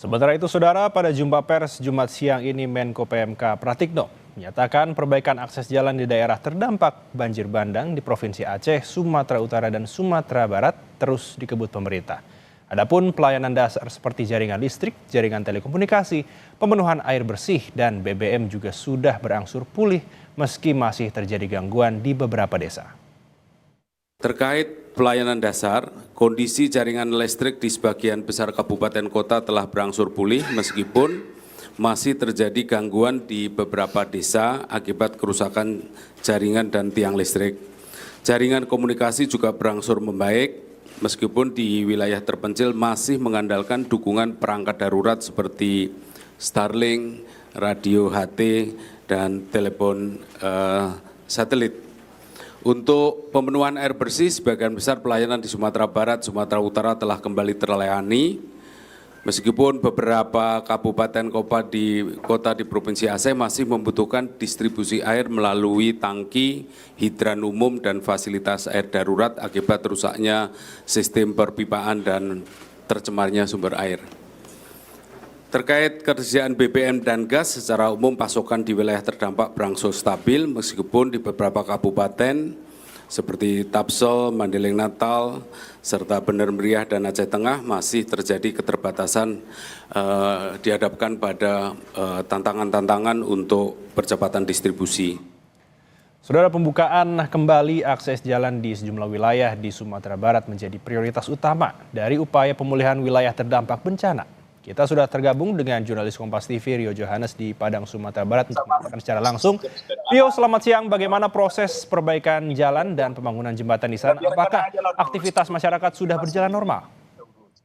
Sementara itu, Saudara, pada jumpa pers Jumat siang ini Menko PMK Pratikno menyatakan perbaikan akses jalan di daerah terdampak banjir bandang di Provinsi Aceh, Sumatera Utara, dan Sumatera Barat terus dikebut pemerintah. Adapun pelayanan dasar seperti jaringan listrik, jaringan telekomunikasi, pemenuhan air bersih, dan BBM juga sudah berangsur pulih meski masih terjadi gangguan di beberapa desa. Terkait pelayanan dasar, kondisi jaringan listrik di sebagian besar kabupaten kota telah berangsur pulih meskipun masih terjadi gangguan di beberapa desa akibat kerusakan jaringan dan tiang listrik. Jaringan komunikasi juga berangsur membaik meskipun di wilayah terpencil masih mengandalkan dukungan perangkat darurat seperti Starlink, radio HT, dan telepon satelit. Untuk pemenuhan air bersih, sebagian besar pelayanan di Sumatera Barat, Sumatera Utara telah kembali terlayani. Meskipun beberapa kabupaten kota di Provinsi Aceh masih membutuhkan distribusi air melalui tangki, hidran umum, dan fasilitas air darurat akibat rusaknya sistem perpipaan dan tercemarnya sumber air. Terkait ketersediaan BBM dan gas, secara umum pasokan di wilayah terdampak berangsur stabil meskipun di beberapa kabupaten seperti Tapsel, Mandeling Natal, serta Bener Meriah dan Aceh Tengah masih terjadi keterbatasan dihadapkan pada tantangan-tantangan untuk percepatan distribusi. Saudara, pembukaan kembali akses jalan di sejumlah wilayah di Sumatera Barat menjadi prioritas utama dari upaya pemulihan wilayah terdampak bencana. Kita sudah tergabung dengan jurnalis Kompas TV Rio Johannes di Padang, Sumatera Barat untuk melaporkan secara langsung. Rio, selamat siang. Bagaimana proses perbaikan jalan dan pembangunan jembatan di sana? Apakah aktivitas masyarakat sudah berjalan normal?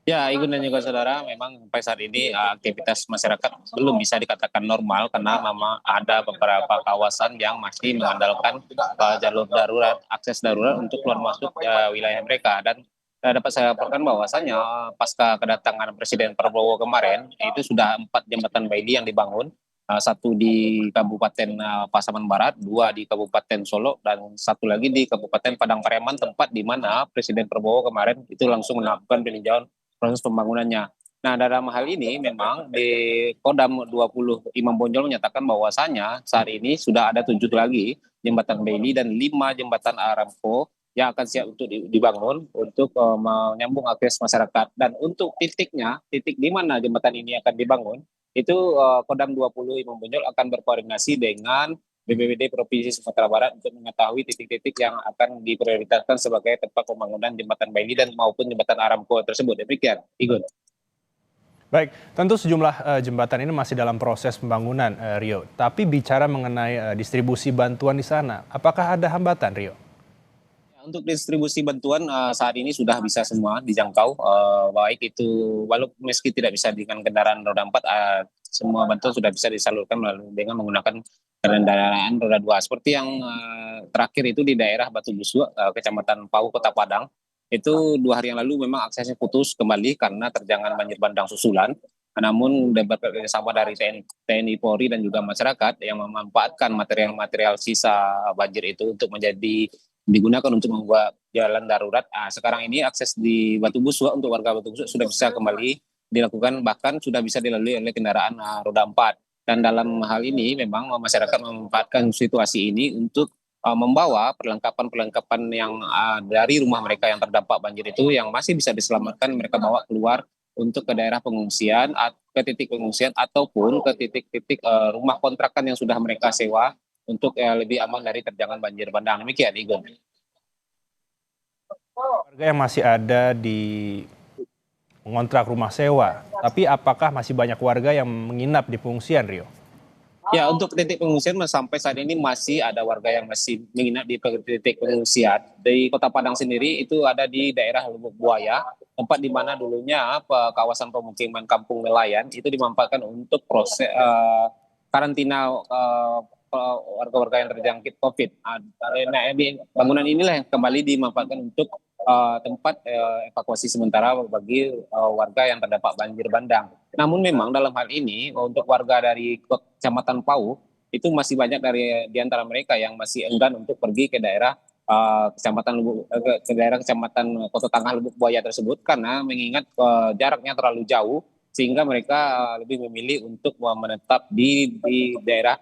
Ya, Igun dan juga saudara, memang sampai saat ini aktivitas masyarakat belum bisa dikatakan normal karena memang ada beberapa kawasan yang masih mengandalkan jalur darurat, akses darurat untuk keluar masuk wilayah mereka. Dan dapat saya laporkan bahwasanya pasca kedatangan Presiden Prabowo kemarin, itu sudah 4 jembatan Baili yang dibangun, satu di Kabupaten Pasaman Barat, 2 di Kabupaten Solok, dan 1 lagi di Kabupaten Padang Pariaman, tempat di mana Presiden Prabowo kemarin itu langsung melakukan peninjauan proses pembangunannya. Nah, dalam hal ini memang di Kodam 20 Imam Bonjol menyatakan bahwasanya saat ini sudah ada 7 lagi jembatan Baili dan 5 jembatan Aramco yang akan siap untuk dibangun untuk menyambung akses masyarakat. Dan untuk titik di mana jembatan ini akan dibangun, itu Kodam 20 Imam Bonjol akan berkoordinasi dengan BPBD Provinsi Sumatera Barat untuk mengetahui titik-titik yang akan diprioritaskan sebagai tempat pembangunan jembatan Baili dan maupun jembatan Aramco tersebut. Demikian, Igun. Baik, tentu sejumlah jembatan ini masih dalam proses pembangunan, Rio. Tapi bicara mengenai distribusi bantuan di sana, apakah ada hambatan, Rio? Untuk distribusi bantuan saat ini sudah bisa semua dijangkau, baik itu walaupun meski tidak bisa dengan kendaraan roda 4, semua bantuan sudah bisa disalurkan dengan menggunakan kendaraan roda 2. Seperti yang terakhir itu di daerah Batu Busua, Kecamatan Pau, Kota Padang, itu 2 hari yang lalu memang aksesnya putus kembali karena terjangan banjir bandang susulan. Namun bekerjasama dari TNI Polri dan juga masyarakat yang memanfaatkan material-material sisa banjir itu untuk digunakan untuk membuat jalan darurat. Sekarang ini akses di Batu Busua untuk warga Batu Busua sudah bisa kembali dilakukan, bahkan sudah bisa dilalui oleh kendaraan roda 4. Dan dalam hal ini memang masyarakat memanfaatkan situasi ini untuk membawa perlengkapan-perlengkapan yang dari rumah mereka yang terdampak banjir itu yang masih bisa diselamatkan, mereka bawa keluar untuk ke daerah pengungsian, ke titik pengungsian ataupun ke titik-titik rumah kontrakan yang sudah mereka sewa untuk lebih aman dari terjangan banjir bandang. Demikian, Igun. Warga yang masih ada di mengontrak rumah sewa, tapi apakah masih banyak warga yang menginap di pengungsian, Rio? Ya, untuk titik pengungsian sampai saat ini masih ada warga yang masih menginap di titik pengungsian. Di Kota Padang sendiri itu ada di daerah Lubuk Buaya, tempat di mana dulunya kawasan pemukiman Kampung Nelayan itu dimanfaatkan untuk proses karantina warga-warga yang terjangkit COVID. Nah, bangunan inilah yang kembali dimanfaatkan untuk tempat evakuasi sementara bagi warga yang terdampak banjir bandang. Namun memang dalam hal ini untuk warga dari Kecamatan Pau itu masih banyak di antara mereka yang masih enggan untuk pergi ke daerah Kecamatan Kota Tangah Lubuk Buaya tersebut karena mengingat jaraknya terlalu jauh sehingga mereka lebih memilih untuk menetap di daerah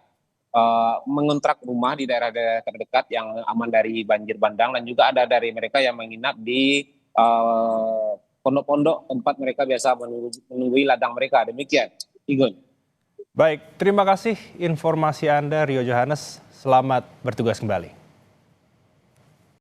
mengontrak rumah di daerah-daerah terdekat yang aman dari banjir bandang, dan juga ada dari mereka yang menginap di pondok-pondok tempat mereka biasa menunggui ladang mereka. Demikian, Igun. Baik, terima kasih informasi Anda Rio Johannes. Selamat bertugas kembali.